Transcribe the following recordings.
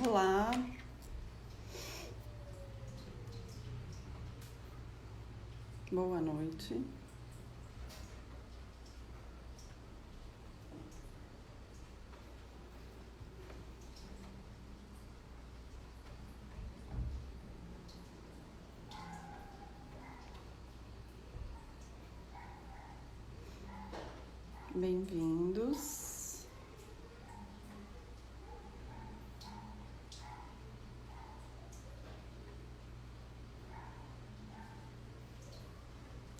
Olá, boa noite. Bem-vindos.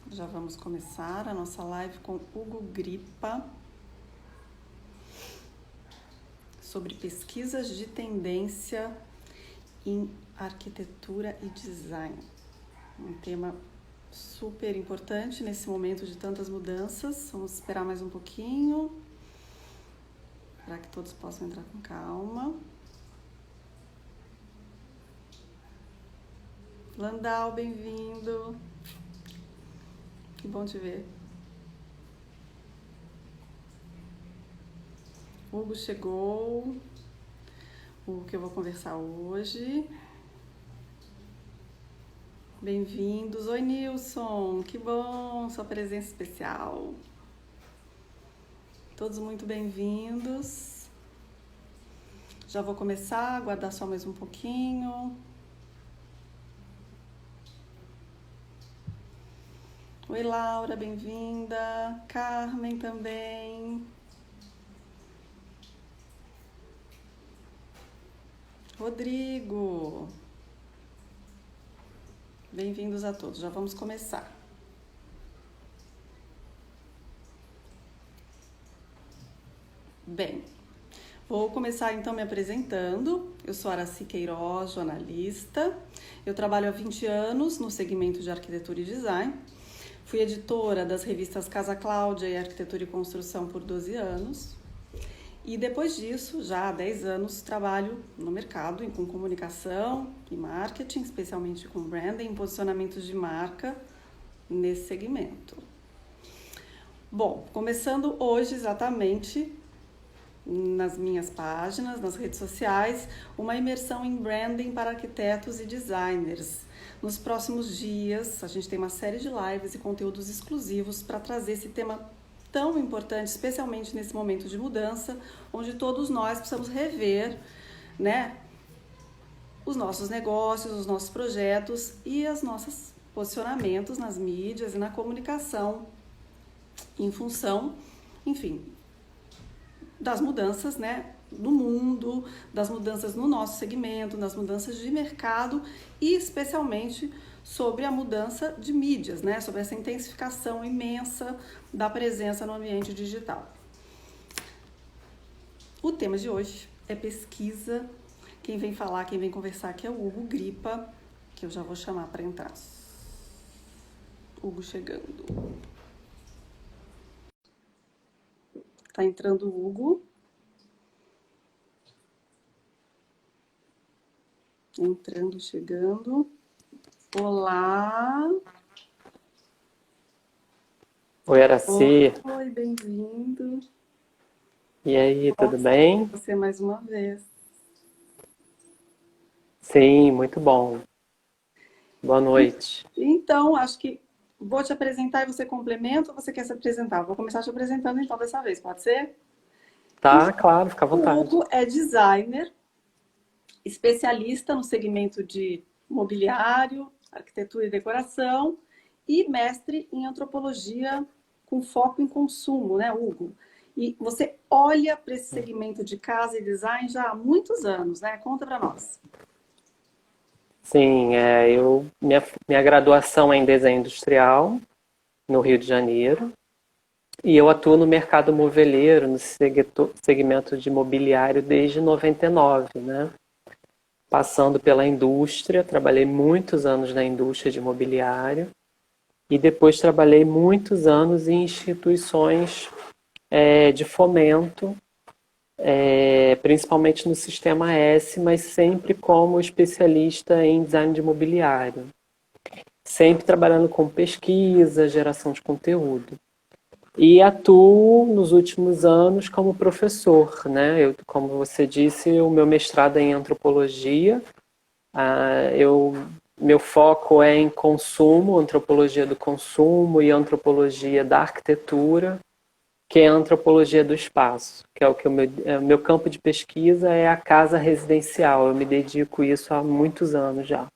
Já vamos começar a nossa live com Hugo Grippa sobre pesquisas de tendência em arquitetura e design. Um tema super importante nesse momento de tantas mudanças. Vamos esperar mais um pouquinho para que todos possam entrar com calma. Landau, bem-vindo. Que bom te ver. Hugo chegou. O que eu vou conversar hoje. Bem-vindos. Oi, Nilson. Que bom, sua presença especial. Todos muito bem-vindos. Já vou começar, aguardar só mais um pouquinho. Oi, Laura, bem-vinda. Carmen também. Rodrigo. Bem-vindos a todos. Já vamos começar. Bem, vou começar então me apresentando. Eu sou Aracy Queiroz, jornalista. Eu trabalho há 20 anos no segmento de arquitetura e design. Fui editora das revistas Casa Cláudia e Arquitetura e Construção por 12 anos. E depois disso, já há 10 anos, trabalho no mercado com comunicação e marketing, especialmente com branding e posicionamentos de marca nesse segmento. Bom, começando hoje exatamente nas minhas páginas, nas redes sociais, uma imersão em branding para arquitetos e designers. Nos próximos dias, a gente tem uma série de lives e conteúdos exclusivos para trazer esse tema tão importante, especialmente nesse momento de mudança, onde todos nós precisamos rever, né, os nossos negócios, os nossos projetos e os nossos posicionamentos nas mídias e na comunicação, em função, enfim, das mudanças, né, do mundo, das mudanças no nosso segmento, das mudanças de mercado e especialmente sobre a mudança de mídias, né, sobre essa intensificação imensa da presença no ambiente digital. O tema de hoje é pesquisa. Quem vem falar, quem vem conversar aqui é o Hugo Grippa, que eu já vou chamar para entrar. Hugo chegando. Tá entrando o Hugo. Entrando, chegando. Olá. Oi, Aracy. Oi, bem-vindo. E aí, tudo bem? Você mais uma vez. Sim, muito bom. Boa noite. Então, acho que vou te apresentar e você complementa ou você quer se apresentar? Vou começar te apresentando então dessa vez, pode ser? Tá, claro, fica à O vontade. Hugo é designer, especialista no segmento de mobiliário, arquitetura e decoração e mestre em antropologia com foco em consumo, né, Hugo? E você olha para esse segmento de casa e design já há muitos anos, né? Conta para nós. Sim, minha graduação é em desenho industrial, no Rio de Janeiro, e eu atuo no mercado moveleiro, no segmento de mobiliário desde 99, né? Passando pela indústria, trabalhei muitos anos na indústria de mobiliário, e depois trabalhei muitos anos em instituições de fomento, principalmente no sistema S, mas sempre como especialista em design de mobiliário. Sempre trabalhando com pesquisa, geração de conteúdo. e atuo nos últimos anos como professor, né? Como você disse, o meu mestrado é em antropologia. Meu foco é em consumo, antropologia do consumo e antropologia da arquitetura, que é a antropologia do espaço, que é o meu campo de pesquisa é a casa residencial. Eu me dedico a isso há muitos anos já.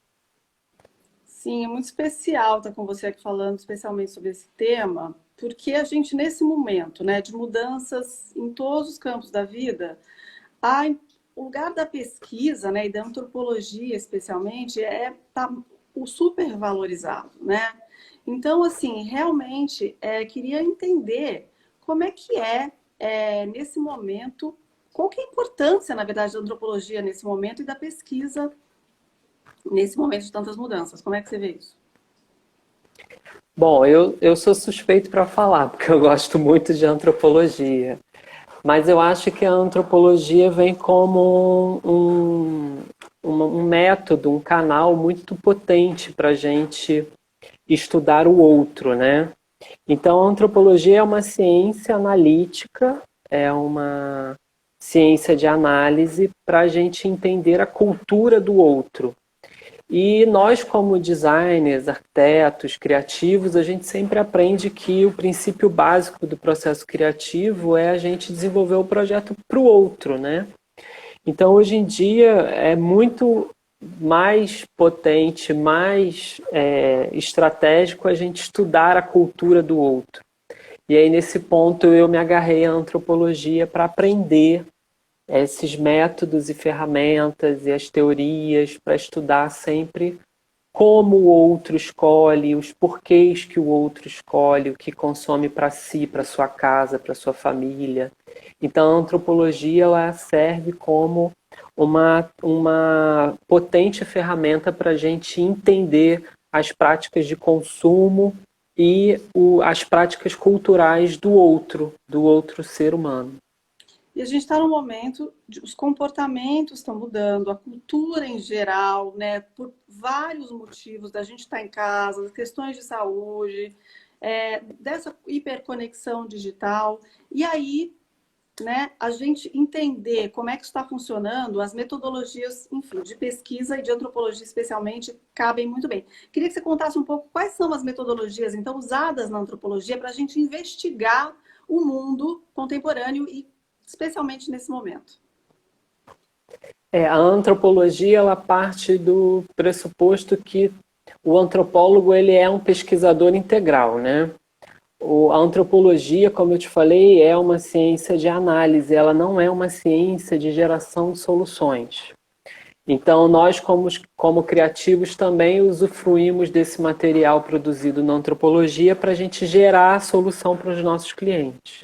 Sim, é muito especial estar com você aqui falando especialmente sobre esse tema, porque a gente, nesse momento, né, de mudanças em todos os campos da vida, a, o lugar da pesquisa, né, e da antropologia especialmente, tá o super valorizado, né? Então, assim, realmente, queria entender como é que nesse momento, qual que é a importância, na verdade, da antropologia nesse momento e da pesquisa nesse momento de tantas mudanças. Como é que você vê isso? Bom, eu sou suspeito para falar, porque eu gosto muito de antropologia. Mas eu acho que a antropologia vem como um método, um canal muito potente para a gente estudar o outro, né? Então, a antropologia é uma ciência analítica, é uma ciência de análise para a gente entender a cultura do outro. E nós, como designers, arquitetos, criativos, a gente sempre aprende que o princípio básico do processo criativo é a gente desenvolver o projeto para o outro, né? Então, hoje em dia, é muito mais potente, mais estratégico a gente estudar a cultura do outro. E aí, nesse ponto, eu me agarrei à antropologia para aprender esses métodos e ferramentas e as teorias para estudar sempre como o outro escolhe, os porquês que o outro escolhe, o que consome para si, para sua casa, para sua família. Então, a antropologia ela serve como uma potente ferramenta para a gente entender as práticas de consumo e as práticas culturais do outro ser humano. E a gente está num momento de os comportamentos estão mudando, a cultura em geral, né? Por vários motivos da gente estar em casa, das questões de saúde, dessa hiperconexão digital. E aí, né, a gente entender como é que está funcionando, as metodologias, enfim, de pesquisa e de antropologia especialmente, cabem muito bem. Queria que você contasse um pouco quais são as metodologias, então, usadas na antropologia para a gente investigar o mundo contemporâneo e especialmente nesse momento. A antropologia ela parte do pressuposto que o antropólogo ele é um pesquisador integral, né? A antropologia, como eu te falei, é uma ciência de análise, ela não é uma ciência de geração de soluções. Então, nós, como criativos, também usufruímos desse material produzido na antropologia para a gente gerar a solução para os nossos clientes.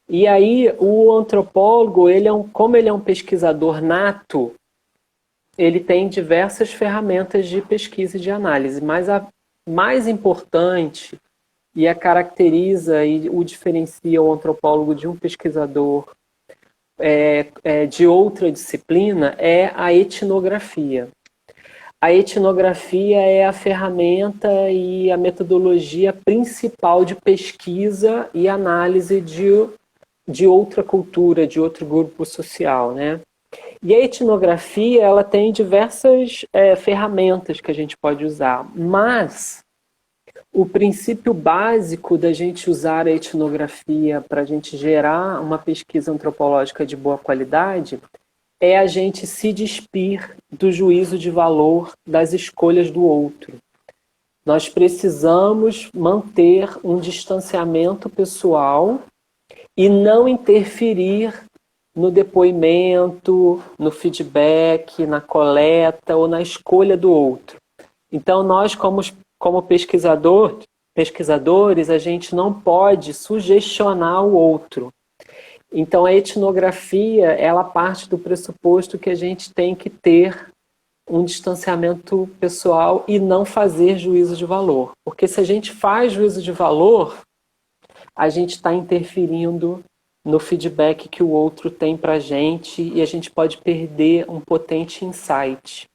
E aí, o antropólogo, como ele é um pesquisador nato, ele tem diversas ferramentas de pesquisa e de análise, mas a mais importante e a caracteriza e o diferencia o antropólogo de um pesquisador de outra disciplina é a etnografia. A etnografia é a ferramenta e a metodologia principal de pesquisa e análise de outra cultura, de outro grupo social, né? E a etnografia, ela tem diversas ferramentas que a gente pode usar, mas o princípio básico da gente usar a etnografia para a gente gerar uma pesquisa antropológica de boa qualidade é a gente se despir do juízo de valor das escolhas do outro. Nós precisamos manter um distanciamento pessoal e não interferir no depoimento, no feedback, na coleta ou na escolha do outro. Então, nós, como pesquisadores, a gente não pode sugestionar o outro. Então, a etnografia, ela parte do pressuposto que a gente tem que ter um distanciamento pessoal e não fazer juízo de valor. Porque se a gente faz juízo de valor, a gente está interferindo no feedback que o outro tem para a gente e a gente pode perder um potente insight.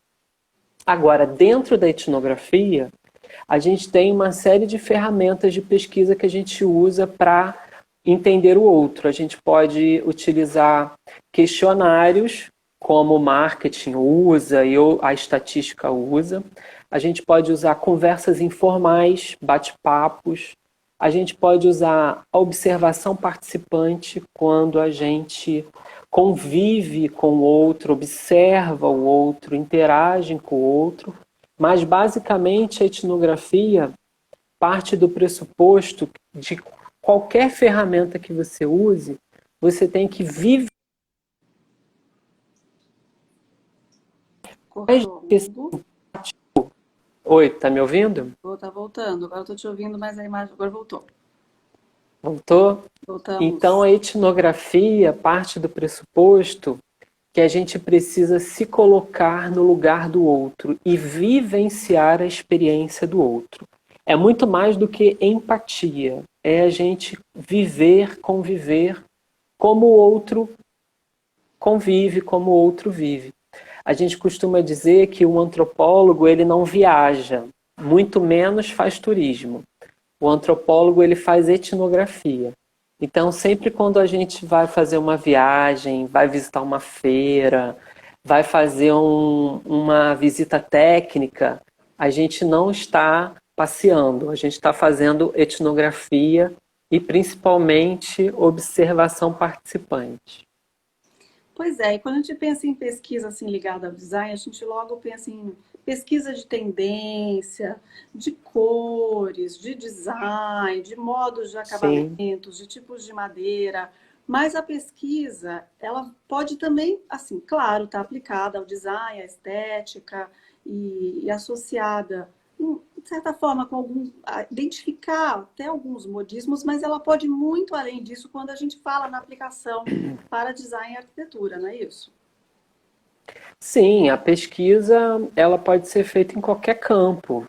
Agora, dentro da etnografia, a gente tem uma série de ferramentas de pesquisa que a gente usa para entender o outro. A gente pode utilizar questionários, como o marketing usa e a estatística usa. A gente pode usar conversas informais, bate-papos. A gente pode usar a observação participante, quando a gente convive com o outro, observa o outro, interage com o outro. Mas, basicamente, a etnografia parte do pressuposto de qualquer ferramenta que você use, você tem que viver. Cortou. Oi, tá me ouvindo? Tá voltando. Agora eu tô te ouvindo, mas a imagem agora voltou. Voltou? Então, Voltamos. a etnografia parte do pressuposto que a gente precisa se colocar no lugar do outro e vivenciar a experiência do outro. É muito mais do que empatia. É a gente viver, conviver como o outro convive, como o outro vive. A gente costuma dizer que o antropólogo ele não viaja, muito menos faz turismo. O antropólogo ele faz etnografia. Então, sempre quando a gente vai fazer uma viagem, vai visitar uma feira, vai fazer uma visita técnica, a gente não está passeando, a gente está fazendo etnografia e principalmente observação participante. Pois é, e quando a gente pensa em pesquisa assim ligada ao design, a gente logo pensa em pesquisa de tendência, de cores, de design, de modos de Sim, acabamentos, de tipos de madeira. Mas a pesquisa, ela pode também, assim, claro, estar aplicada ao design, à estética e associada, de certa forma, com identificar até alguns modismos, mas ela pode ir muito além disso quando a gente fala na aplicação para design e arquitetura, não é isso? sim, a pesquisa ela pode ser feita em qualquer campo.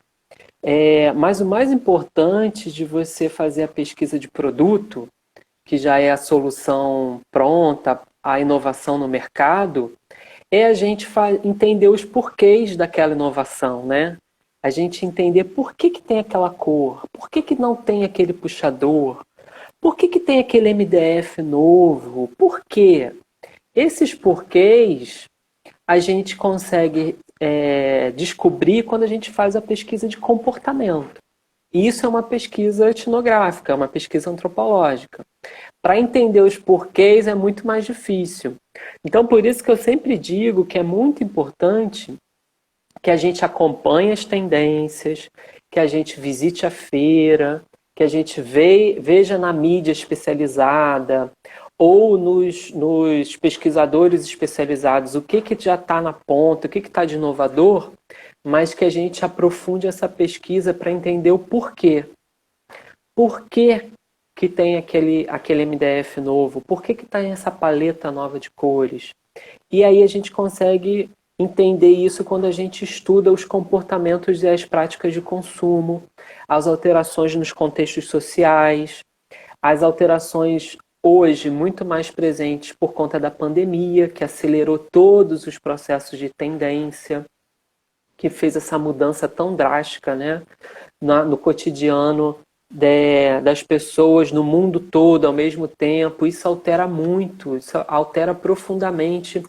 Mas o mais importante de você fazer a pesquisa de produto, que já é a solução pronta, a inovação no mercado, é a gente entender os porquês daquela inovação, né? A gente entender por que, que tem aquela cor, por que, que não tem aquele puxador, por que, que tem aquele MDF novo, por quê? Esses porquês a gente consegue descobrir quando a gente faz a pesquisa de comportamento. E isso é uma pesquisa etnográfica, é uma pesquisa antropológica. Para entender os porquês é muito mais difícil. Então, por isso que eu sempre digo que é muito importante que a gente acompanhe as tendências, que a gente visite a feira, que a gente veja na mídia especializada ou nos pesquisadores especializados o que já está na ponta, o que está de inovador, mas que a gente aprofunde essa pesquisa para entender o porquê. Por que, que tem aquele MDF novo? Por que tem essa paleta nova de cores? E aí a gente consegue entender isso quando a gente estuda os comportamentos e as práticas de consumo, as alterações nos contextos sociais, as alterações hoje muito mais presentes por conta da pandemia, que acelerou todos os processos de tendência, que fez essa mudança tão drástica, né, no cotidiano das pessoas no mundo todo ao mesmo tempo. Isso altera muito, isso altera profundamente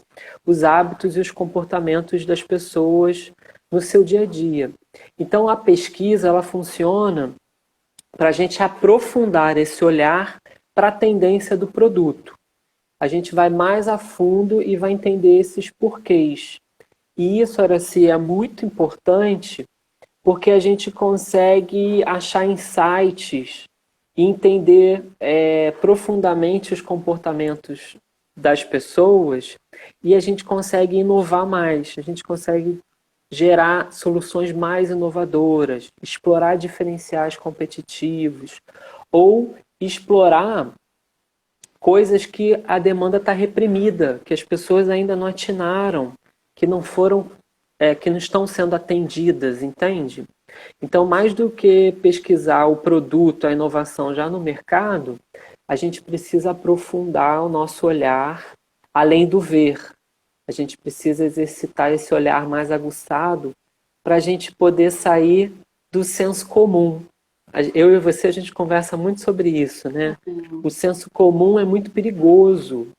os hábitos e os comportamentos das pessoas no seu dia a dia. Então a pesquisa ela funciona para a gente aprofundar esse olhar para a tendência do produto. A gente vai mais a fundo e vai entender esses porquês. E isso, Araci, é muito importante porque a gente consegue achar insights e entender profundamente os comportamentos das pessoas e a gente consegue inovar mais, a gente consegue gerar soluções mais inovadoras, explorar diferenciais competitivos ou explorar coisas que a demanda está reprimida, que as pessoas ainda não atinaram, que não foram, que não estão sendo atendidas, entende? Então, mais do que pesquisar o produto, a inovação já no mercado, a gente precisa aprofundar o nosso olhar além do ver. A gente precisa exercitar esse olhar mais aguçado para a gente poder sair do senso comum. Eu e você, a gente conversa muito sobre isso, né? O senso comum é muito perigoso.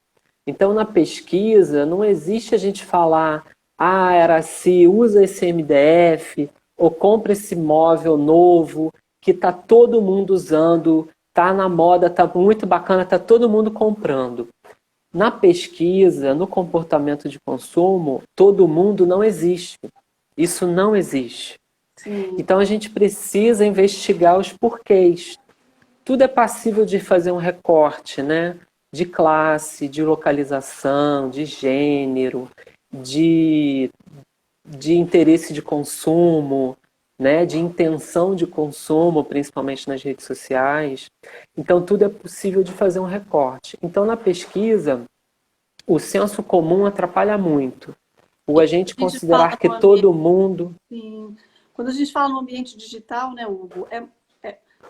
Então, na pesquisa, não existe a gente falar, ah, Araci, usa esse MDF, ou compra esse móvel novo, que está todo mundo usando, está na moda, está muito bacana, está todo mundo comprando. Na pesquisa, no comportamento de consumo, todo mundo não existe. Isso não existe. Sim. Então a gente precisa investigar os porquês. Tudo é passível de fazer um recorte, né? De classe, de localização, de gênero, de, de interesse de consumo, né? De intenção de consumo, principalmente nas redes sociais. Então tudo é possível de fazer um recorte. Então na pesquisa, o senso comum atrapalha muito. O a gente A gente fala considerar que no ambiente, todo mundo... sim. Quando a gente fala no ambiente digital, né, Hugo,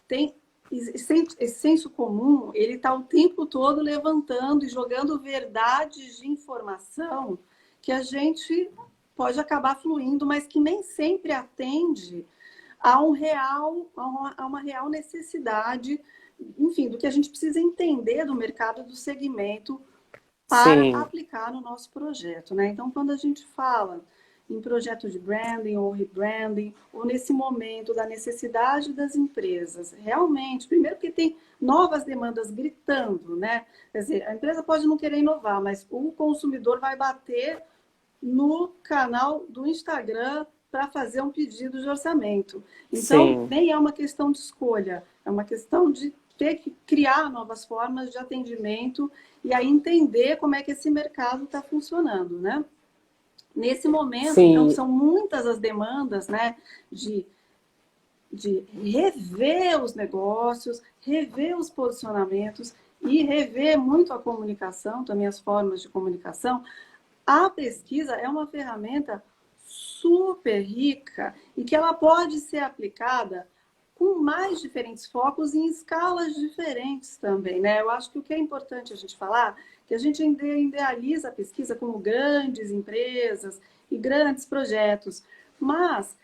tem esse senso comum, ele está o tempo todo levantando e jogando verdades de informação que a gente pode acabar fluindo, mas que nem sempre atende a uma real necessidade, enfim, do que a gente precisa entender do mercado, do segmento, para Sim, aplicar no nosso projeto, né? Então, quando a gente fala em projeto de branding ou rebranding, ou nesse momento da necessidade das empresas, realmente, primeiro que tem novas demandas gritando, né? Quer dizer, a empresa pode não querer inovar, mas o consumidor vai bater no canal do Instagram para fazer um pedido de orçamento. Então, sim. nem é uma questão de escolha, é uma questão de ter que criar novas formas de atendimento e aí entender como é que esse mercado está funcionando, né? Nesse momento, então, Sim, são muitas as demandas, né, de, de rever os negócios, rever os posicionamentos e rever muito a comunicação, também as formas de comunicação. A pesquisa é uma ferramenta super rica e que ela pode ser aplicada com mais diferentes focos e em escalas diferentes também, né? Eu acho que o que é importante a gente falar é que a gente idealiza a pesquisa como grandes empresas e grandes projetos, mas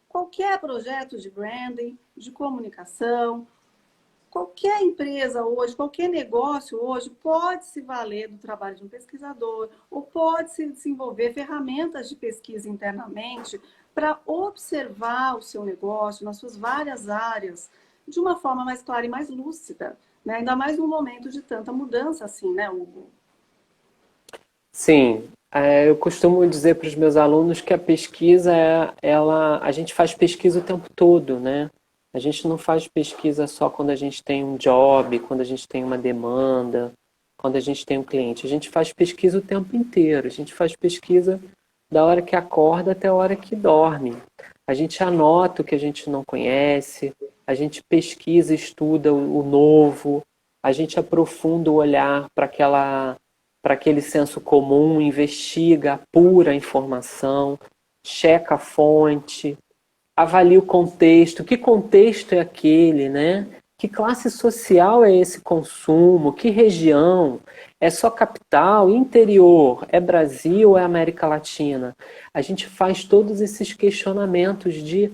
qualquer projeto de branding, de comunicação, qualquer empresa hoje, qualquer negócio hoje pode se valer do trabalho de um pesquisador ou pode se desenvolver ferramentas de pesquisa internamente para observar o seu negócio nas suas várias áreas de uma forma mais clara e mais lúcida, né? Ainda mais num momento de tanta mudança assim, né, Hugo? sim. Eu costumo dizer para os meus alunos que a pesquisa a gente faz pesquisa o tempo todo, né? A gente não faz pesquisa só quando a gente tem um job, quando a gente tem uma demanda, quando a gente tem um cliente. A gente faz pesquisa o tempo inteiro. A gente faz pesquisa da hora que acorda até a hora que dorme. A gente anota o que a gente não conhece, a gente pesquisa, estuda o novo, a gente aprofunda o olhar para aquele senso comum, investiga, apura a informação, checa a fonte, avalia o contexto, que contexto é aquele, né? Que classe social é esse consumo? Que região? É só capital, interior? É Brasil ou é América Latina? A gente faz todos esses questionamentos de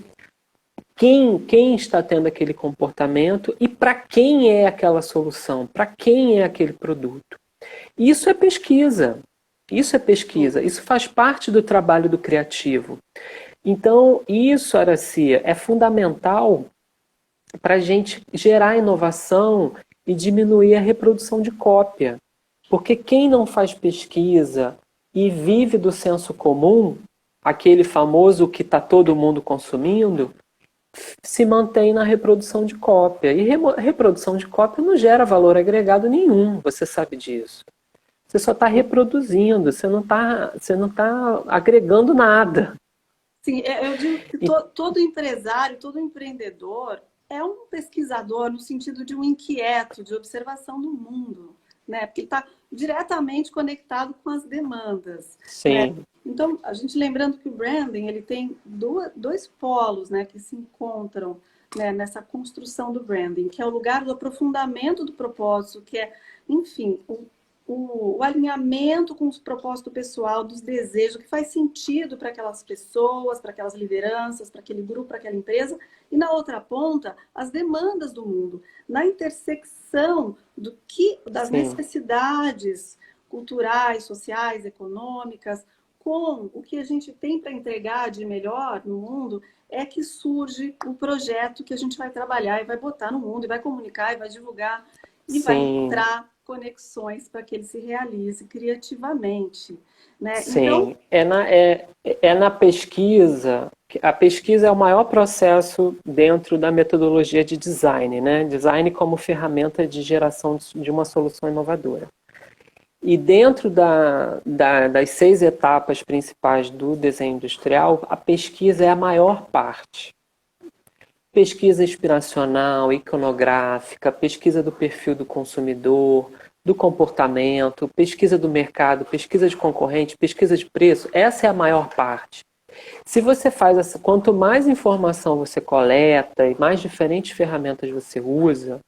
quem está tendo aquele comportamento e para quem é aquela solução, para quem é aquele produto. Isso é pesquisa. Isso é pesquisa. Isso faz parte do trabalho do criativo. Então, isso, Aracia, é fundamental para a gente gerar inovação e diminuir a reprodução de cópia. Porque quem não faz pesquisa e vive do senso comum, aquele famoso que está todo mundo consumindo, se mantém na reprodução de cópia. E reprodução de cópia não gera valor agregado nenhum, você sabe disso. Você só está reproduzindo, você não tá agregando nada. Sim, eu digo que todo empresário, todo empreendedor é um pesquisador no sentido de um inquieto, de observação do mundo, né? Porque ele está diretamente conectado com as demandas, né? Sim, Então, a gente lembrando que o branding ele tem dois polos, né, que se encontram, né, nessa construção do branding, que é o lugar do aprofundamento do propósito, que é, enfim, o alinhamento com os propósitos pessoal, dos desejos, que faz sentido para aquelas pessoas, para aquelas lideranças, para aquele grupo, para aquela empresa, e na outra ponta, as demandas do mundo, na intersecção das sim, necessidades culturais, sociais, econômicas, com o que a gente tem para entregar de melhor no mundo, é que surge o projeto que a gente vai trabalhar e vai botar no mundo, e vai comunicar, e vai divulgar, e vai sim, mostrar conexões para que ele se realize criativamente, né? Então, sim. É na pesquisa. A pesquisa é o maior processo dentro da metodologia de design, né? Design como ferramenta de geração de uma solução inovadora. E dentro das 6 etapas principais do desenho industrial, a pesquisa é a maior parte. Pesquisa inspiracional, iconográfica, pesquisa do perfil do consumidor, do comportamento, pesquisa do mercado, pesquisa de concorrente, pesquisa de preço, essa é a maior parte. Se você faz essa, quanto mais informação você coleta e mais diferentes ferramentas você usa,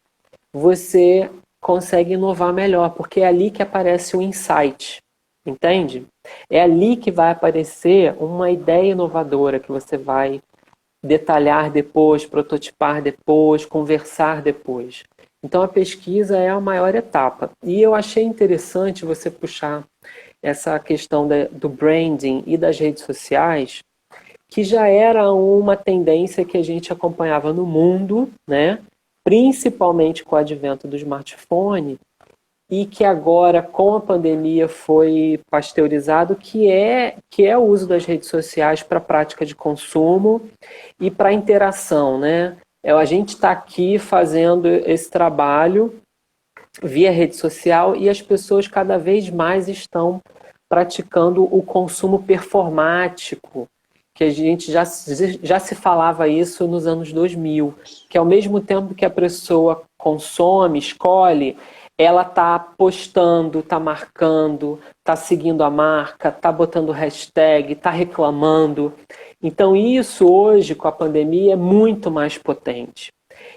você consegue inovar melhor, porque é ali que aparece o insight, entende? É ali que vai aparecer uma ideia inovadora que você vai detalhar depois, prototipar depois, conversar depois. Então a pesquisa é a maior etapa. E eu achei interessante você puxar essa questão do branding e das redes sociais, que já era uma tendência que a gente acompanhava no mundo, né? Principalmente com o advento do smartphone, e que agora, com a pandemia, foi pasteurizado, que é o uso das redes sociais para a prática de consumo e para interação, né? A gente está aqui fazendo esse trabalho via rede social e as pessoas cada vez mais estão praticando o consumo performático, que a gente já se falava isso nos anos 2000, que ao mesmo tempo que a pessoa consome, escolhe, ela está postando, está marcando, está seguindo a marca, está botando hashtag, está reclamando. Então isso hoje, com a pandemia, é muito mais potente.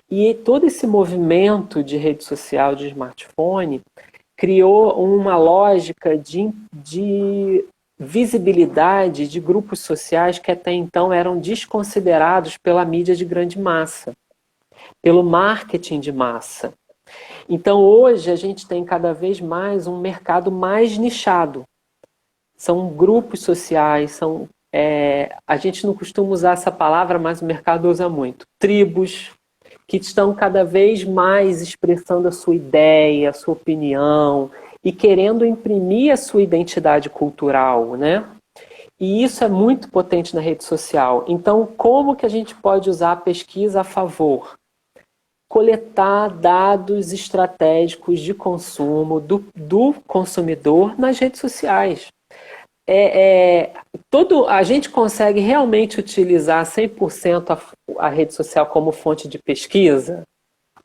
E todo esse movimento de rede social, de smartphone, criou uma lógica de visibilidade de grupos sociais que até então eram desconsiderados pela mídia de grande massa, pelo marketing de massa. Então hoje a gente tem cada vez mais um mercado mais nichado. São grupos sociais, a gente não costuma usar essa palavra, mas o mercado usa muito. Tribos, que estão cada vez mais expressando a sua ideia, a sua opinião e querendo imprimir a sua identidade cultural, né? E isso é muito potente na rede social. Então, como que a gente pode usar a pesquisa a favor? Coletar dados estratégicos de consumo do consumidor nas redes sociais. A gente consegue realmente utilizar 100% a rede social como fonte de pesquisa?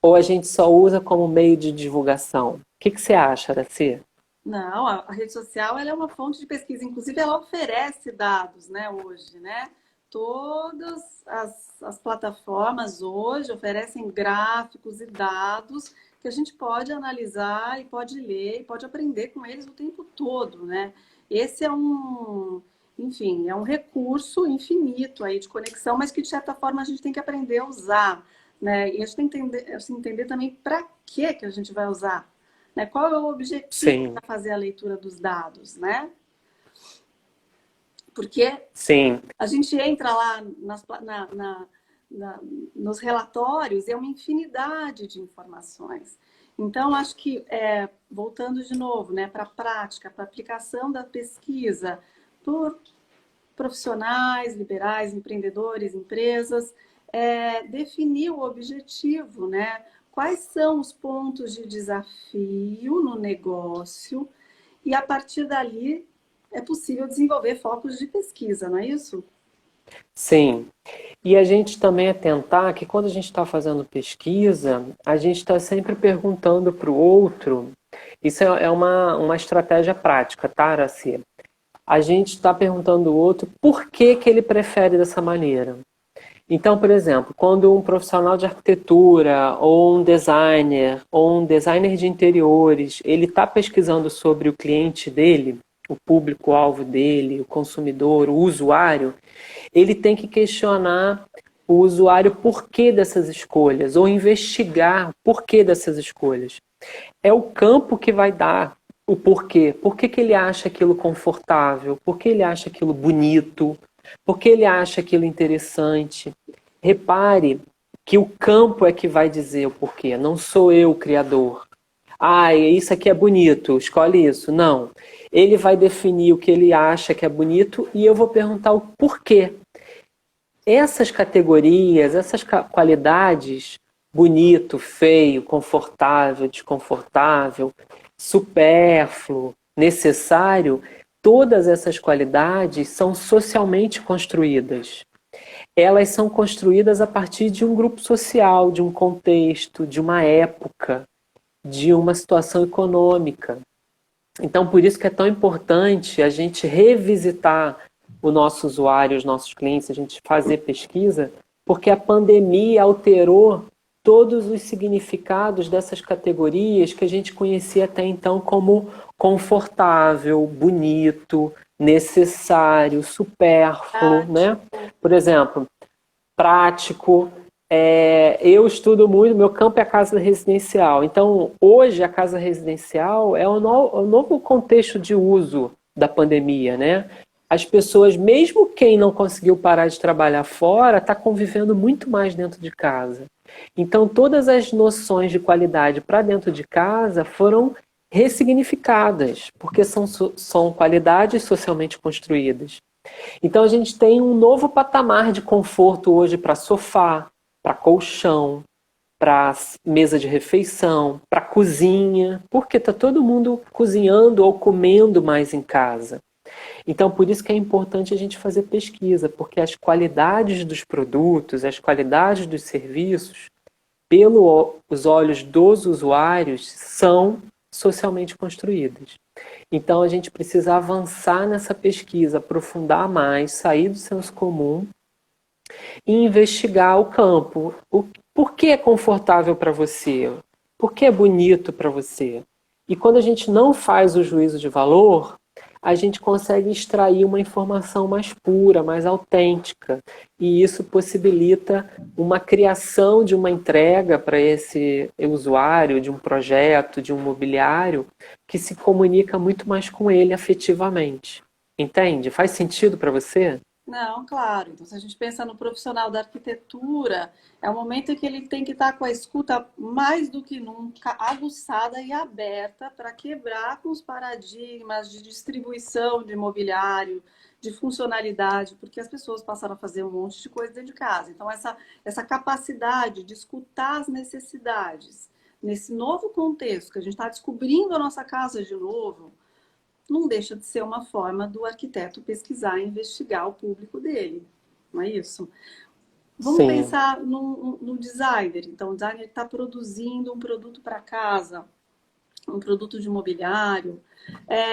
Ou a gente só usa como meio de divulgação? O que você acha, Araci? não, a rede social ela é uma fonte de pesquisa, inclusive ela oferece dados, né, hoje, né? Todas as plataformas hoje oferecem gráficos e dados que a gente pode analisar e pode ler e pode aprender com eles o tempo todo, né? Esse é enfim, é um recurso infinito aí de conexão, mas que de certa forma a gente tem que aprender a usar, né? E a gente tem que entender, assim, entender também para que a gente vai usar, né? Qual é o objetivo Sim, para fazer a leitura dos dados, né? Porque sim, a gente entra lá nos relatórios e é uma infinidade de informações. Então, acho que, voltando de novo, né, para a prática, para a aplicação da pesquisa por profissionais, liberais, empreendedores, empresas, definir o objetivo, né? Quais são os pontos de desafio no negócio e a partir dali é possível desenvolver focos de pesquisa, não é isso? sim. E a gente também atentar que quando a gente está fazendo pesquisa, a gente está sempre perguntando para o outro. Isso é uma estratégia prática, tá, Araci? A gente está perguntando ao outro por que ele prefere dessa maneira. Então, por exemplo, quando um profissional de arquitetura ou um designer de interiores, ele está pesquisando sobre o cliente dele, o público-alvo dele, o consumidor, o usuário, ele tem que questionar o usuário por que dessas escolhas, ou investigar o porquê dessas escolhas. É o campo que vai dar o porquê. Por que ele acha aquilo confortável? Por que ele acha aquilo bonito? Por que ele acha aquilo interessante? Repare que o campo é que vai dizer o porquê, não sou eu o criador. Ah, isso aqui é bonito, escolhe isso. Não. Ele vai definir o que ele acha que é bonito e eu vou perguntar o porquê. Essas categorias, essas qualidades, bonito, feio, confortável, desconfortável, supérfluo, necessário, todas essas qualidades são socialmente construídas. Elas são construídas a partir de um grupo social, de um contexto, de uma época, de uma situação econômica. Então, por isso que é tão importante a gente revisitar o nosso usuário, os nossos clientes, a gente fazer pesquisa, porque a pandemia alterou todos os significados dessas categorias que a gente conhecia até então como confortável, bonito, necessário, supérfluo, né? Por exemplo, prático. Eu estudo muito, meu campo é a casa residencial. Então, hoje, a casa residencial é o novo contexto de uso da pandemia, né? As pessoas, mesmo quem não conseguiu parar de trabalhar fora, está convivendo muito mais dentro de casa. Então, todas as noções de qualidade para dentro de casa foram ressignificadas, porque são qualidades socialmente construídas. Então, a gente tem um novo patamar de conforto hoje para sofá, para colchão, para mesa de refeição, para cozinha, porque está todo mundo cozinhando ou comendo mais em casa. Então, por isso que é importante a gente fazer pesquisa, porque as qualidades dos produtos, as qualidades dos serviços, pelos olhos dos usuários, são socialmente construídas. Então, a gente precisa avançar nessa pesquisa, aprofundar mais, sair do senso comum e investigar o campo. Por que é confortável para você? Por que é bonito para você? E quando a gente não faz o juízo de valor, a gente consegue extrair uma informação mais pura, mais autêntica. E isso possibilita uma criação de uma entrega para esse usuário, de um projeto, de um mobiliário, que se comunica muito mais com ele afetivamente. Entende? Faz sentido para você? Não, claro. Então, se a gente pensa no profissional da arquitetura, é o momento em que ele tem que estar com a escuta mais do que nunca aguçada e aberta para quebrar com os paradigmas de distribuição de imobiliário, de funcionalidade, porque as pessoas passaram a fazer um monte de coisa dentro de casa. Então, essa capacidade de escutar as necessidades nesse novo contexto, que a gente está descobrindo a nossa casa de novo, não deixa de ser uma forma do arquiteto pesquisar e investigar o público dele, não é isso? Vamos Sim, pensar no designer. Então, o designer está produzindo um produto para casa, um produto de mobiliário.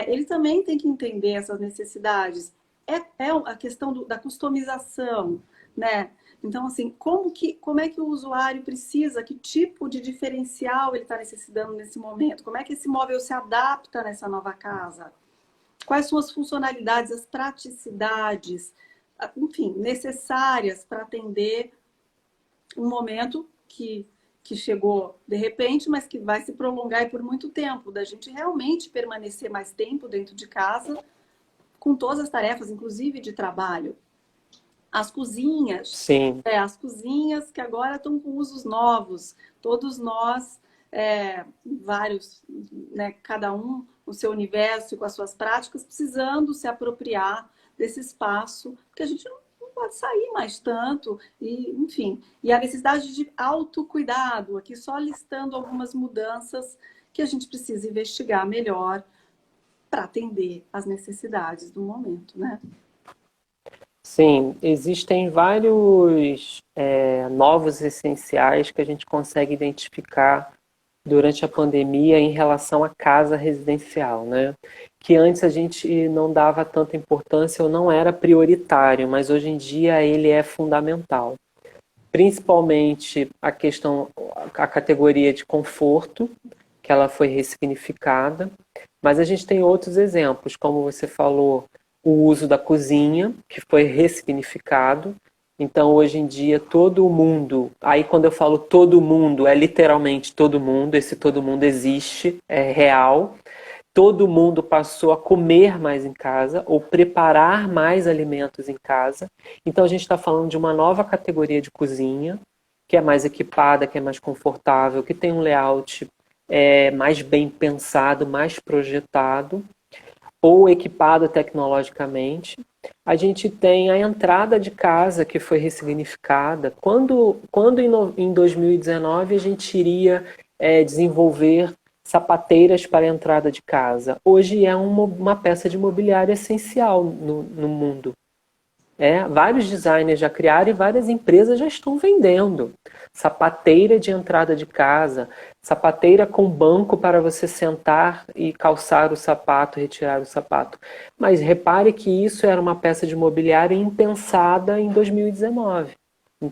Ele também tem que entender essas necessidades. É a questão da customização, né? Então, assim, como é que o usuário precisa, que tipo de diferencial ele está necessitando nesse momento? Como é que esse móvel se adapta nessa nova casa? Quais são as funcionalidades, as praticidades, enfim, necessárias para atender um momento que chegou de repente, mas que vai se prolongar por muito tempo, da gente realmente permanecer mais tempo dentro de casa, com todas as tarefas, inclusive de trabalho. sim, As cozinhas que agora estão com usos novos. Todos nós, vários, né, cada um no seu universo e com as suas práticas, precisando se apropriar desse espaço, porque a gente não pode sair mais tanto, e, enfim. E a necessidade de autocuidado, aqui só listando algumas mudanças que a gente precisa investigar melhor para atender às necessidades do momento, né? sim. Existem vários novos essenciais que a gente consegue identificar durante a pandemia em relação à casa residencial, né? Que antes a gente não dava tanta importância ou não era prioritário, mas hoje em dia ele é fundamental. principalmente a categoria de conforto, que ela foi ressignificada, mas a gente tem outros exemplos, como você falou, o uso da cozinha, que foi ressignificado. Então, hoje em dia, todo mundo, aí quando eu falo todo mundo, é literalmente todo mundo, esse todo mundo existe, é real. Todo mundo passou a comer mais em casa ou preparar mais alimentos em casa. Então, a gente está falando de uma nova categoria de cozinha, que é mais equipada, que é mais confortável, que tem um layout mais bem pensado, mais projetado ou equipado tecnologicamente. A gente tem a entrada de casa que foi ressignificada. Quando em 2019 a gente iria desenvolver sapateiras para a entrada de casa? Hoje é uma peça de mobiliário essencial no mundo. Vários designers já criaram e várias empresas já estão vendendo. Sapateira de entrada de casa, sapateira com banco para você sentar e calçar o sapato, retirar o sapato. Mas repare que isso era uma peça de mobiliário impensada em 2019,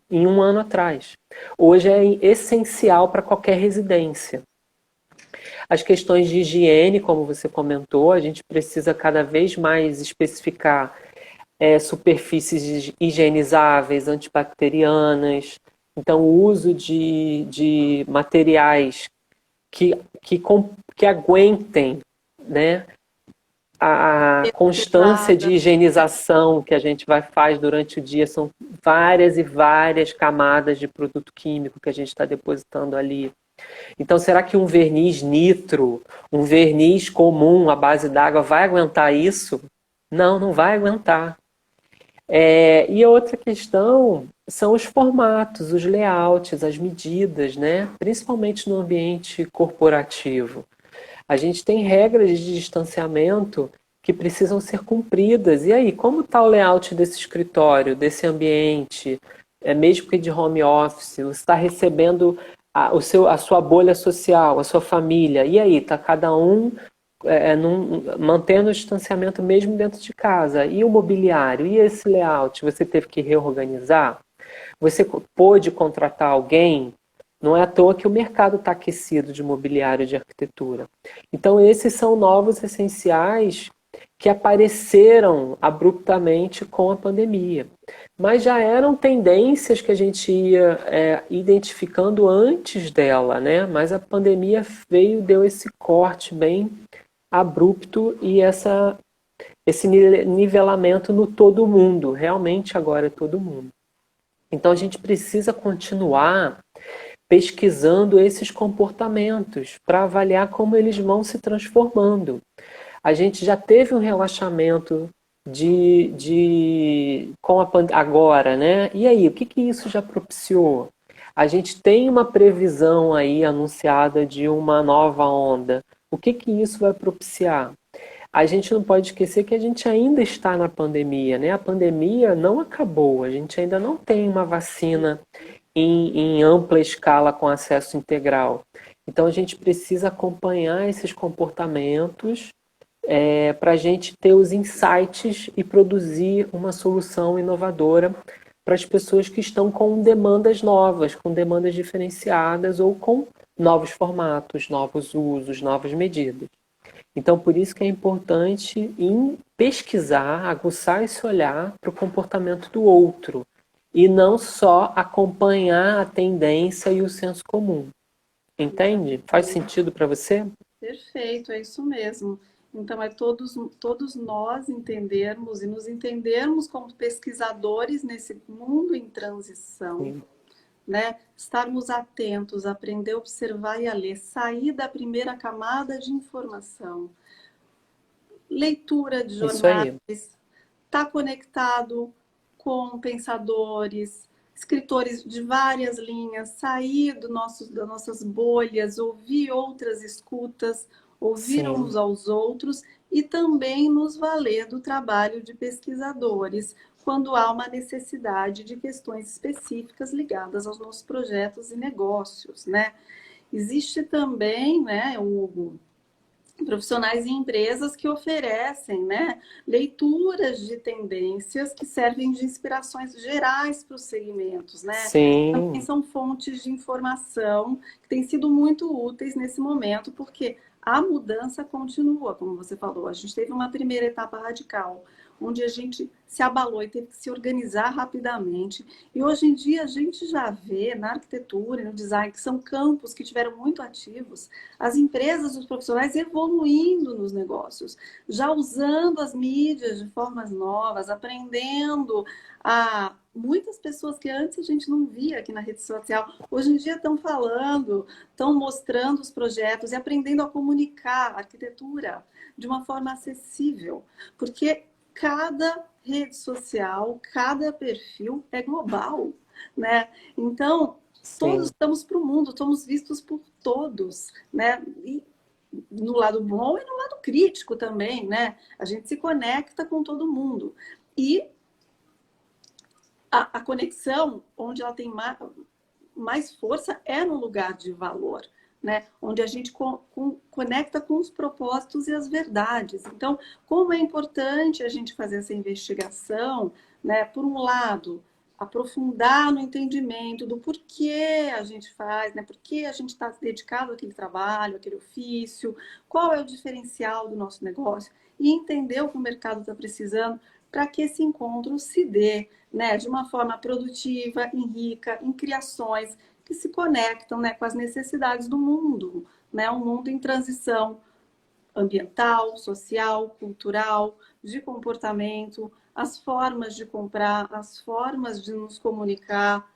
em um ano atrás. Hoje é essencial para qualquer residência. As questões de higiene, como você comentou, a gente precisa cada vez mais especificar superfícies higienizáveis, antibacterianas. Então, o uso de materiais que aguentem, né, a constância de higienização que a gente faz durante o dia. São várias e várias camadas de produto químico que a gente está depositando ali. Então, será que um verniz nitro, um verniz comum à base d'água vai aguentar isso? Não, não vai aguentar. E a outra questão são os formatos, os layouts, as medidas, né? Principalmente no ambiente corporativo. A gente tem regras de distanciamento que precisam ser cumpridas. E aí, como está o layout desse escritório, desse ambiente, mesmo que de home office? Você está recebendo a sua bolha social, a sua família. E aí, está cada um mantendo o distanciamento mesmo dentro de casa. E o mobiliário? E esse layout? Você teve que reorganizar? Você pôde contratar alguém? Não é à toa que o mercado está aquecido de mobiliário de arquitetura. Então, esses são novos essenciais que apareceram abruptamente com a pandemia. Mas já eram tendências que a gente ia identificando antes dela, né? Mas a pandemia veio, deu esse corte bem abrupto e esse nivelamento no todo mundo. Realmente agora é todo mundo. Então a gente precisa continuar pesquisando esses comportamentos para avaliar como eles vão se transformando. A gente já teve um relaxamento com agora, né? E aí, o que isso já propiciou? A gente tem uma previsão aí anunciada de uma nova onda. O que isso vai propiciar? A gente não pode esquecer que a gente ainda está na pandemia, né? A pandemia não acabou, a gente ainda não tem uma vacina em ampla escala com acesso integral. Então a gente precisa acompanhar esses comportamentos para a gente ter os insights e produzir uma solução inovadora para as pessoas que estão com demandas novas, com demandas diferenciadas ou com novos formatos, novos usos, novas medidas. Então, por isso que é importante pesquisar, aguçar esse olhar para o comportamento do outro e não só acompanhar a tendência e o senso comum. Entende? Faz sentido para você? Perfeito, é isso mesmo. Então, é todos nós entendermos e nos entendermos como pesquisadores nesse mundo em transição. Sim. Né? Estarmos atentos, aprender a observar e a ler, sair da primeira camada de informação. Leitura de jornais, estar conectado com pensadores, escritores de várias linhas, sair das nossas bolhas, ouvir outras escutas, ouvir Sim. uns aos outros e também nos valer do trabalho de pesquisadores, quando há uma necessidade de questões específicas ligadas aos nossos projetos e negócios, né? Existe também, né, Hugo, profissionais e empresas que oferecem, né, leituras de tendências que servem de inspirações gerais para os segmentos, né? Também Sim, são fontes de informação que têm sido muito úteis nesse momento, porque a mudança continua, como você falou. A gente teve uma primeira etapa radical, onde a gente se abalou e teve que se organizar rapidamente. E hoje em dia a gente já vê na arquitetura e no design, que são campos que tiveram muito ativos, as empresas, os profissionais evoluindo nos negócios, já usando as mídias de formas novas, aprendendo a muitas pessoas que antes a gente não via aqui na rede social, hoje em dia estão falando, estão mostrando os projetos e aprendendo a comunicar a arquitetura de uma forma acessível, porque cada rede social, cada perfil é global, né? Então, todos sim, estamos para o mundo, somos vistos por todos, né? E no lado bom e no lado crítico também, né? A gente se conecta com todo mundo. E a conexão, onde ela tem mais força, é no lugar de valor, né? Onde a gente conecta com os propósitos e as verdades. Então, como é importante a gente fazer essa investigação, né? Por um lado, aprofundar no entendimento do porquê a gente faz, né? Por que a gente está dedicado àquele trabalho, àquele ofício, qual é o diferencial do nosso negócio e entender o que o mercado está precisando para que esse encontro se dê, né, de uma forma produtiva, rica, em criações que se conectam, né, com as necessidades do mundo, né, um mundo em transição ambiental, social, cultural, de comportamento, as formas de comprar, as formas de nos comunicar,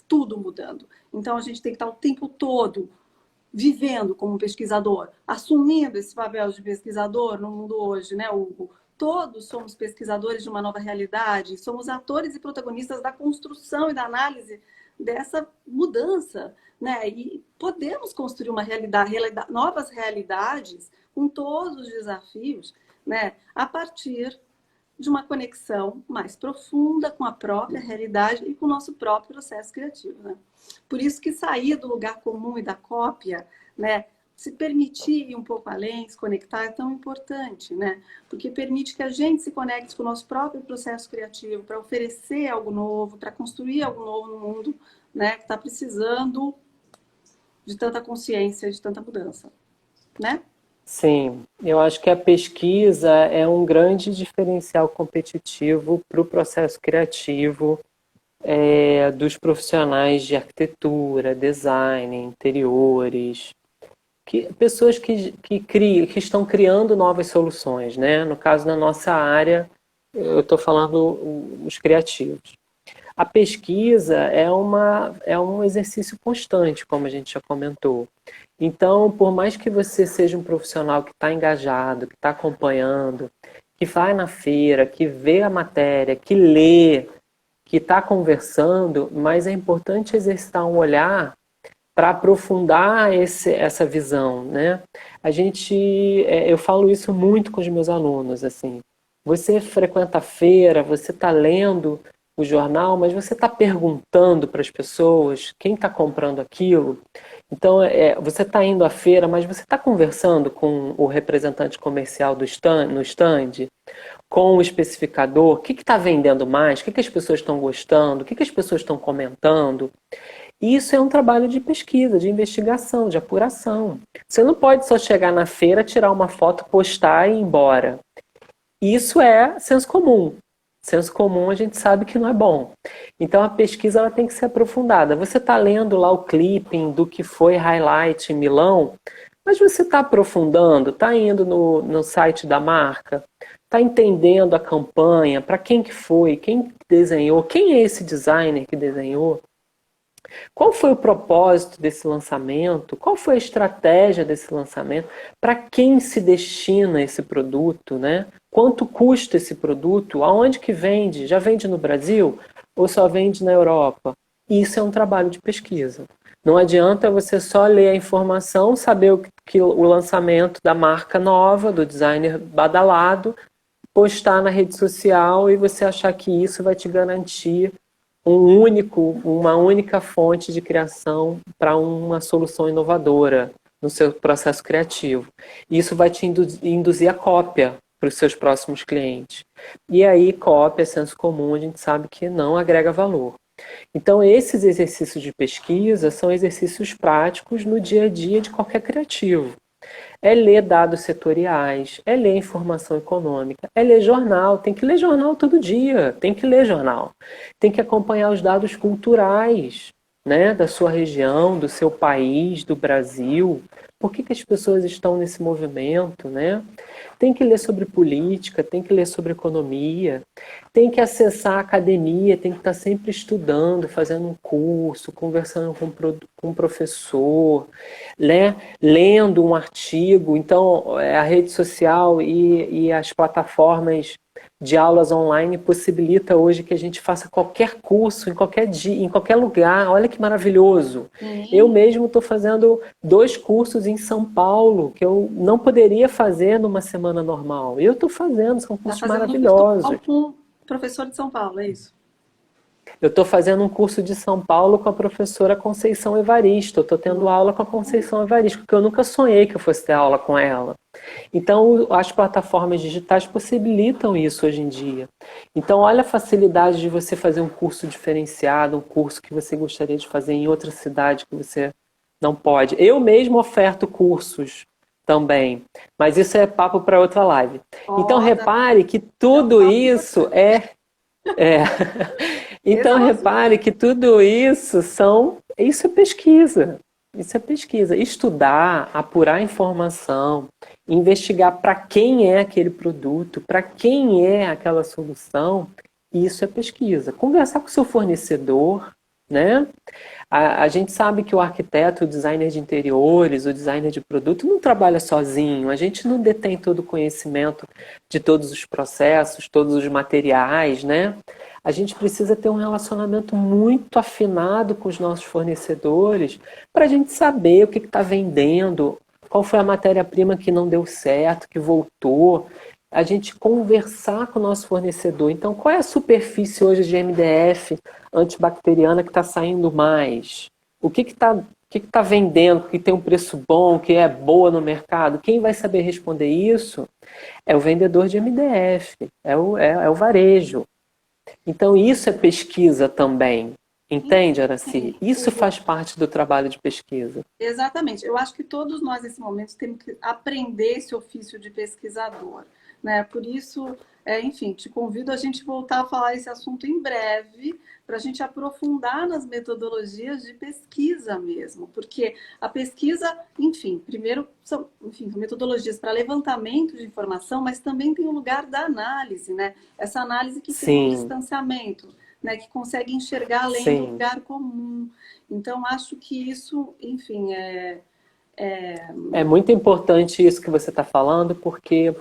tudo mudando. Então a gente tem que estar o tempo todo vivendo como pesquisador, assumindo esse papel de pesquisador no mundo hoje, né, Hugo? Todos somos pesquisadores de uma nova realidade, somos atores e protagonistas da construção e da análise dessa mudança, né? E podemos construir uma novas realidades com todos os desafios, né? A partir de uma conexão mais profunda com a própria realidade e com o nosso próprio processo criativo, né? Por isso que sair do lugar comum e da cópia, né, se permitir ir um pouco além, se conectar é tão importante, né? Porque permite que a gente se conecte com o nosso próprio processo criativo para oferecer algo novo, para construir algo novo no mundo, né, que está precisando de tanta consciência, de tanta mudança, né? sim. Eu acho que a pesquisa é um grande diferencial competitivo para o processo criativo dos profissionais de arquitetura, design, interiores, pessoas que estão criando novas soluções, né? No caso, na nossa área, eu estou falando os criativos. A pesquisa é um exercício constante, como a gente já comentou. Então, por mais que você seja um profissional que está engajado, que está acompanhando, que vai na feira, que vê a matéria, que lê, que está conversando, mas é importante exercitar um olhar para aprofundar essa visão, né? Eu falo isso muito com os meus alunos, assim. Você frequenta a feira, você está lendo o jornal, mas você está perguntando para as pessoas quem está comprando aquilo. Então, você está indo à feira, mas você está conversando com o representante comercial no stand, com o especificador, o que está vendendo mais, o que as pessoas estão gostando, o que as pessoas estão comentando. E isso é um trabalho de pesquisa, de investigação, de apuração. Você não pode só chegar na feira, tirar uma foto, postar e ir embora. Isso é senso comum. Senso comum a gente sabe que não é bom. Então a pesquisa ela tem que ser aprofundada. Você está lendo lá o clipping do que foi highlight em Milão, mas você está aprofundando, está indo no site da marca, está entendendo a campanha, para quem que foi, quem desenhou, quem é esse designer que desenhou. Qual foi o propósito desse lançamento? Qual foi a estratégia desse lançamento? Para quem se destina esse produto, né? Quanto custa esse produto? Aonde que vende? Já vende no Brasil ou só vende na Europa? Isso é um trabalho de pesquisa. Não adianta você só ler a informação, saber o lançamento da marca nova, do designer badalado, postar na rede social e você achar que isso vai te garantir uma única fonte de criação para uma solução inovadora, no seu processo criativo. Isso vai te induzir a cópia para os seus próximos clientes. E aí, cópia, senso comum, a gente sabe que não agrega valor. Então, esses exercícios de pesquisa são exercícios práticos no dia a dia de qualquer criativo. É ler dados setoriais, é ler informação econômica, é ler jornal, tem que ler jornal todo dia, tem que ler jornal. Tem que acompanhar os dados culturais, né, da sua região, do seu país, do Brasil. Por que as pessoas estão nesse movimento, né? Tem que ler sobre política, tem que ler sobre economia, tem que acessar a academia, tem que estar sempre estudando, fazendo um curso, conversando com um professor, né? Lendo um artigo. Então, a rede social e as plataformas de aulas online possibilita hoje que a gente faça qualquer curso, em qualquer dia, em qualquer lugar. Olha que maravilhoso. Eu mesmo estou fazendo 2 cursos em São Paulo que eu não poderia fazer numa semana normal. Eu estou fazendo, são cursos maravilhosos. Com o professor de São Paulo, é isso? Eu estou fazendo um curso de São Paulo com a professora Conceição Evaristo. Eu estou tendo aula com a Conceição Evaristo, porque eu nunca sonhei que eu fosse ter aula com ela. Então, as plataformas digitais possibilitam isso hoje em dia. Então, olha a facilidade de você fazer um curso diferenciado, um curso que você gostaria de fazer em outra cidade que você não pode. Eu mesmo oferto cursos também, mas isso é papo para outra live. Então, repare que tudo isso é... Então, repare que tudo isso isso é pesquisa. Isso é pesquisa. Estudar, apurar informação, investigar para quem é aquele produto, para quem é aquela solução, isso é pesquisa. Conversar com o seu fornecedor, né? A gente sabe que o arquiteto, o designer de interiores, o designer de produto não trabalha sozinho. A gente não detém todo o conhecimento de todos os processos, todos os materiais, né? A gente precisa ter um relacionamento muito afinado com os nossos fornecedores para a gente saber o que está vendendo, qual foi a matéria-prima que não deu certo, que voltou. A gente conversar com o nosso fornecedor. Então, qual é a superfície hoje de MDF antibacteriana que está saindo mais? O que está vendendo, que tem um preço bom, que é boa no mercado? Quem vai saber responder isso é o vendedor de MDF, é o varejo. Então, isso é pesquisa também. Entende, Araci? Isso faz parte do trabalho de pesquisa. Exatamente. Eu acho que todos nós, nesse momento, temos que aprender esse ofício de pesquisador, né? Por isso, enfim, te convido a gente voltar a falar esse assunto em breve, para a gente aprofundar nas metodologias de pesquisa mesmo, porque a pesquisa, enfim, primeiro são metodologias para levantamento de informação, mas também tem o lugar da análise, né? Essa análise que tem um distanciamento, né, que consegue enxergar além do lugar comum. Então, acho que isso, enfim, É muito importante isso que você está falando, porque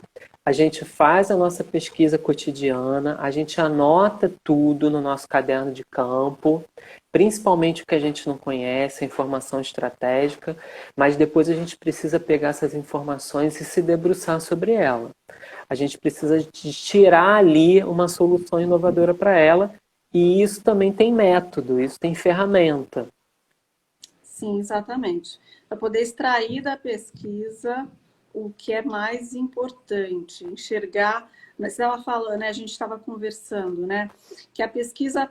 a gente faz a nossa pesquisa cotidiana, a gente anota tudo no nosso caderno de campo, principalmente o que a gente não conhece, a informação estratégica, mas depois a gente precisa pegar essas informações e se debruçar sobre ela. A gente precisa de tirar ali uma solução inovadora para ela, e isso também tem método, isso tem ferramenta. Sim, exatamente. Para poder extrair da pesquisa o que é mais importante, enxergar. Você estava falando, né, a gente estava conversando, né, que a pesquisa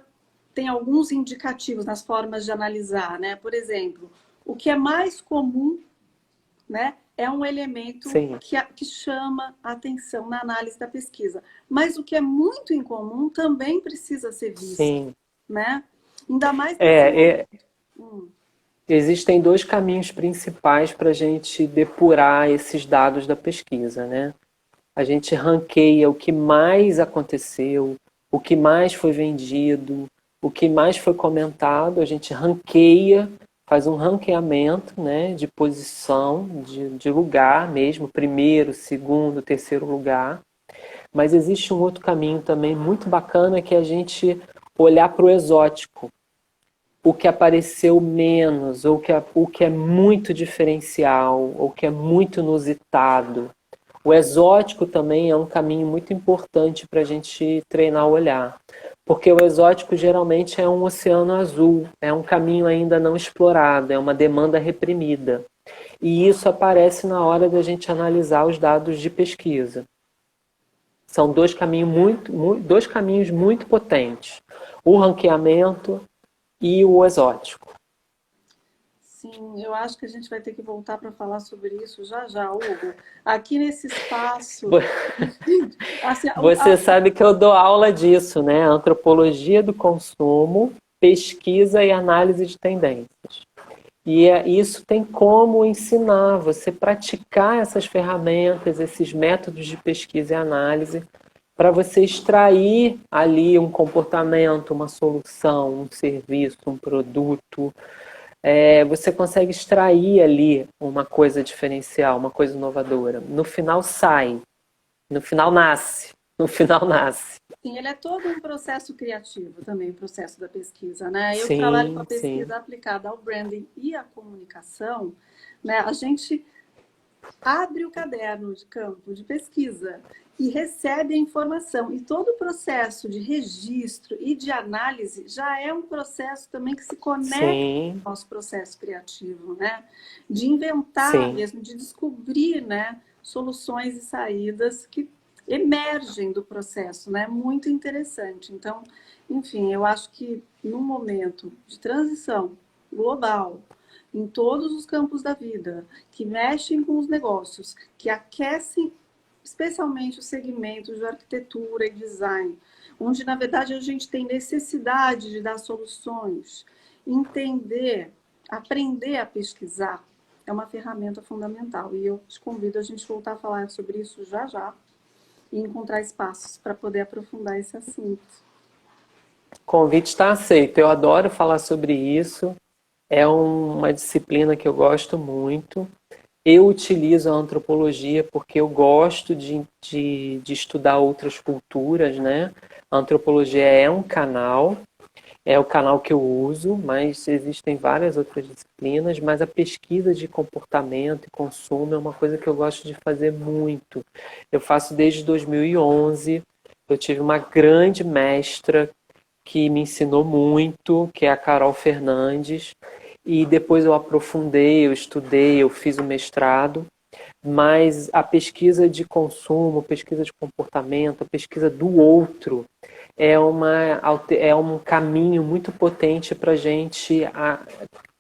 tem alguns indicativos nas formas de analisar, né? Por exemplo, o que é mais comum, né, é um elemento que chama a atenção na análise da pesquisa. Mas o que é muito incomum também precisa ser visto, né? Ainda mais... Existem 2 caminhos principais para a gente depurar esses dados da pesquisa, né? A gente ranqueia o que mais aconteceu, o que mais foi vendido, o que mais foi comentado, a gente ranqueia, faz um ranqueamento, né, de posição, de lugar mesmo, primeiro, segundo, terceiro lugar. Mas existe um outro caminho também muito bacana, que é a gente olhar para o exótico. O que apareceu menos, ou o que é muito diferencial, ou que é muito inusitado. O exótico também é um caminho muito importante para a gente treinar o olhar. Porque o exótico geralmente é um oceano azul, é um caminho ainda não explorado, é uma demanda reprimida. E isso aparece na hora da gente analisar os dados de pesquisa. São dois caminhos muito potentes. O ranqueamento e o exótico. Sim, eu acho que a gente vai ter que voltar para falar sobre isso já já, Hugo. Aqui nesse espaço, assim, Você sabe que eu dou aula disso, né? Antropologia do consumo, pesquisa e análise de tendências. E isso tem como ensinar você praticar essas ferramentas, esses métodos de pesquisa e análise, para você extrair ali um comportamento, uma solução, um serviço, um produto. Você consegue extrair ali uma coisa diferencial, uma coisa inovadora. No final sai, no final nasce, no final nasce. sim, ele é todo um processo criativo também, o processo da pesquisa, né? Eu que trabalho com a Sim, sim, pesquisa aplicada ao branding e à comunicação, né? A gente abre o caderno de campo de pesquisa e recebe a informação. E todo o processo de registro e de análise já é um processo também que se conecta sim, ao nosso processo criativo, né? De inventar sim. mesmo, de descobrir, né, soluções e saídas que emergem do processo, né? Muito interessante. Então, enfim, eu acho que num momento de transição global, em todos os campos da vida, que mexem com os negócios, que aquecem especialmente os segmentos de arquitetura e design, onde na verdade a gente tem necessidade de dar soluções, entender, aprender a pesquisar, é uma ferramenta fundamental. E eu te convido a gente voltar a falar sobre isso já já e encontrar espaços para poder aprofundar esse assunto. O convite está aceito. Eu adoro falar sobre isso. É uma disciplina que eu gosto muito. Eu utilizo a antropologia porque eu gosto de estudar outras culturas, né? A antropologia é um canal, é o canal que eu uso, mas existem várias outras disciplinas, mas a pesquisa de comportamento e consumo é uma coisa que eu gosto de fazer muito. Eu faço desde 2011. Eu tive uma grande mestra que me ensinou muito, que é a Carol Fernandes, e depois eu aprofundei, eu estudei, eu fiz o mestrado, mas a pesquisa de consumo, pesquisa de comportamento, a pesquisa do outro é um caminho muito potente para a gente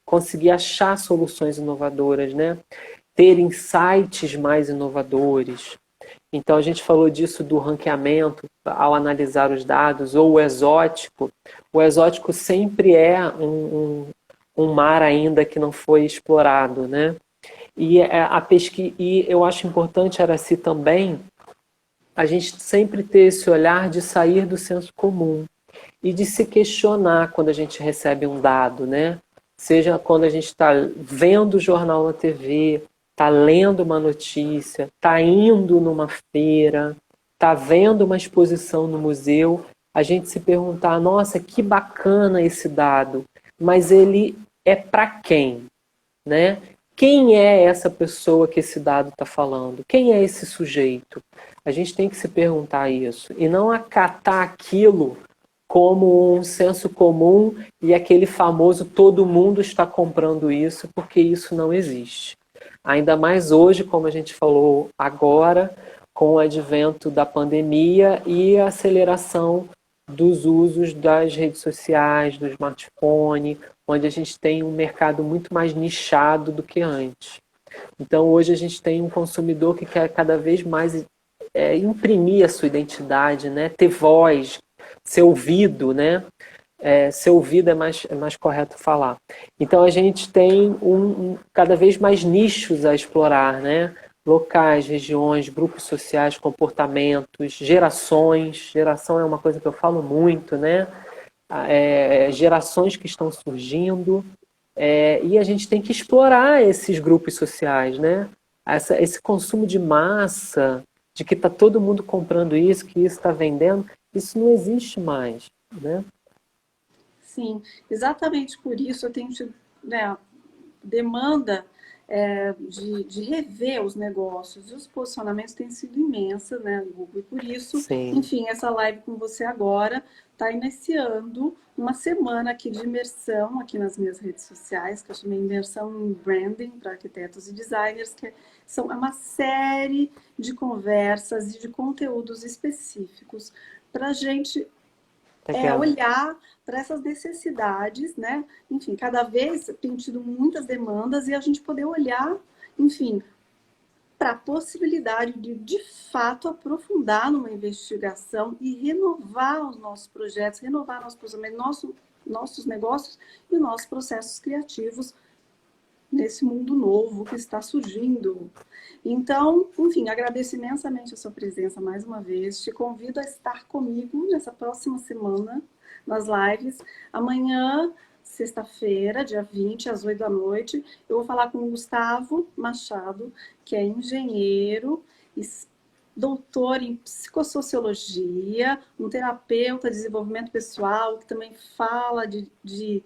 conseguir achar soluções inovadoras, né? Ter insights mais inovadores. Então a gente falou disso do ranqueamento ao analisar os dados, ou o exótico. O exótico sempre é um mar ainda que não foi explorado, né? E eu acho importante, Araci, também a gente sempre ter esse olhar de sair do senso comum e de se questionar quando a gente recebe um dado, né? Seja quando a gente está vendo o jornal na TV, está lendo uma notícia, está indo numa feira, está vendo uma exposição no museu, a gente se perguntar, nossa, que bacana esse dado, mas ele é para quem, né? Quem é essa pessoa que esse dado está falando? Quem é esse sujeito? A gente tem que se perguntar isso e não acatar aquilo como um senso comum e aquele famoso todo mundo está comprando isso, porque isso não existe. Ainda mais hoje, como a gente falou agora, com o advento da pandemia e a aceleração dos usos das redes sociais, do smartphone, onde a gente tem um mercado muito mais nichado do que antes. Então, hoje a gente tem um consumidor que quer cada vez mais imprimir a sua identidade, né? Ter voz, ser ouvido, né? Ser ouvido é mais correto falar. Então a gente tem cada vez mais nichos a explorar, né? Locais, regiões, grupos sociais, comportamentos, gerações. Geração é uma coisa que eu falo muito, né? Gerações que estão surgindo. E a gente tem que explorar esses grupos sociais, né? Esse consumo de massa, de que está todo mundo comprando isso, que isso está vendendo, isso não existe mais, né? Sim, exatamente por isso eu tenho tido, né, demanda de rever os negócios e os posicionamentos tem sido imensa, né, Google? E por isso, Sim. enfim, essa live com você agora está iniciando uma semana aqui de imersão aqui nas minhas redes sociais, que eu chamei Imersão em Branding para Arquitetos e Designers, que é uma série de conversas e de conteúdos específicos para a gente Legal. olhar para essas necessidades, né? Enfim, cada vez tem tido muitas demandas e a gente poder olhar, enfim, para a possibilidade de fato aprofundar numa investigação e renovar os nossos projetos, renovar nossos negócios e nossos processos criativos nesse mundo novo que está surgindo. Então, enfim, agradeço imensamente a sua presença mais uma vez. Te convido a estar comigo nessa próxima semana, nas lives. Amanhã, sexta-feira, dia 20, às 8 da noite, eu vou falar com o Gustavo Machado, que é engenheiro, doutor em psicossociologia, um terapeuta de desenvolvimento pessoal, que também fala de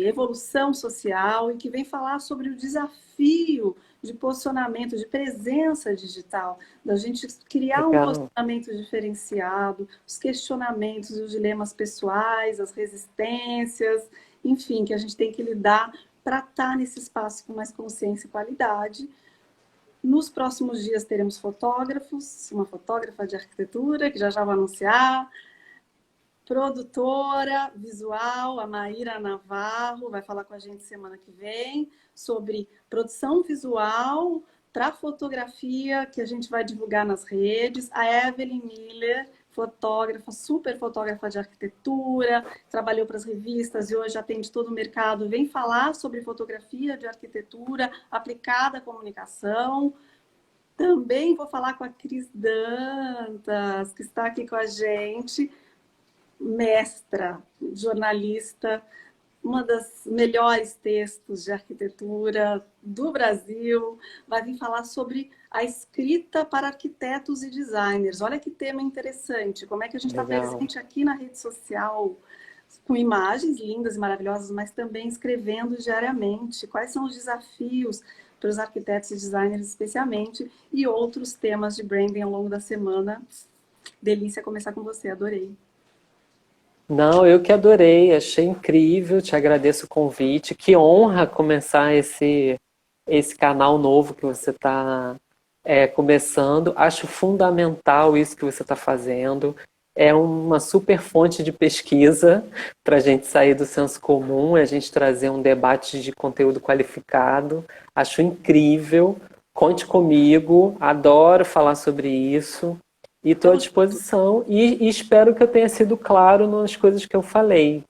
evolução social e que vem falar sobre o desafio de posicionamento, de presença digital, da gente criar um Legal. posicionamento diferenciado, os questionamentos e os dilemas pessoais, as resistências, enfim, que a gente tem que lidar para estar nesse espaço com mais consciência e qualidade. Nos próximos dias teremos fotógrafos, uma fotógrafa de arquitetura, que já vou anunciar, produtora visual, a Maíra Navarro, vai falar com a gente semana que vem sobre produção visual para fotografia, que a gente vai divulgar nas redes. A Evelyn Miller, fotógrafa, super fotógrafa de arquitetura, trabalhou para as revistas e hoje atende todo o mercado, vem falar sobre fotografia de arquitetura aplicada à comunicação. Também vou falar com a Cris Dantas, que está aqui com a gente, mestra, jornalista, uma das melhores textos de arquitetura do Brasil, vai vir falar sobre a escrita para arquitetos e designers. Olha que tema interessante, como é que a gente está presente aqui na rede social, com imagens lindas e maravilhosas, mas também escrevendo diariamente. Quais são os desafios para os arquitetos e designers especialmente, e outros temas de branding ao longo da semana. Delícia começar com você, adorei. Não, eu que adorei, achei incrível, te agradeço o convite. Que honra começar esse canal novo que você está começando. Acho fundamental isso que você está fazendo. É uma super fonte de pesquisa para a gente sair do senso comum, a gente trazer um debate de conteúdo qualificado. Acho incrível. Conte comigo, adoro falar sobre isso. E estou à disposição e espero que eu tenha sido claro nas coisas que eu falei.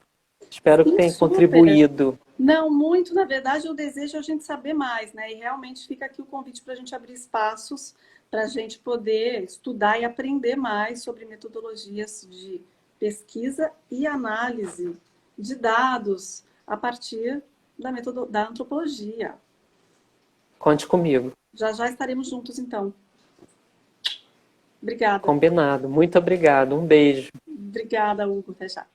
Espero que Sim, tenha super. contribuído. Não, muito, na verdade, eu desejo a gente saber mais, né? E realmente fica aqui o convite para a gente abrir espaços para a gente poder estudar e aprender mais sobre metodologias de pesquisa e análise de dados a partir da antropologia. Conte comigo. Já já estaremos juntos, então. Obrigada. Combinado. Muito obrigado. Um beijo. Obrigada, Hugo. Até já.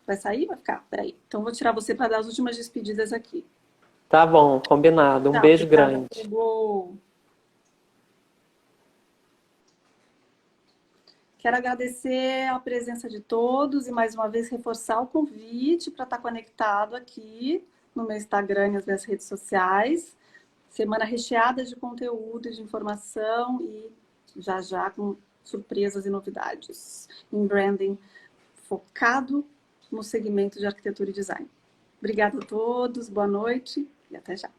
Vai sair? Vai ficar? Peraí. Então, vou tirar você para dar as últimas despedidas aqui. Tá bom, combinado. Um Tchau, beijo obrigada, grande. Hugo. Quero agradecer a presença de todos e mais uma vez reforçar o convite para estar conectado aqui no meu Instagram e nas minhas redes sociais. Semana recheada de conteúdo, de informação e já com surpresas e novidades em branding focado no segmento de arquitetura e design. Obrigada a todos, boa noite e até já.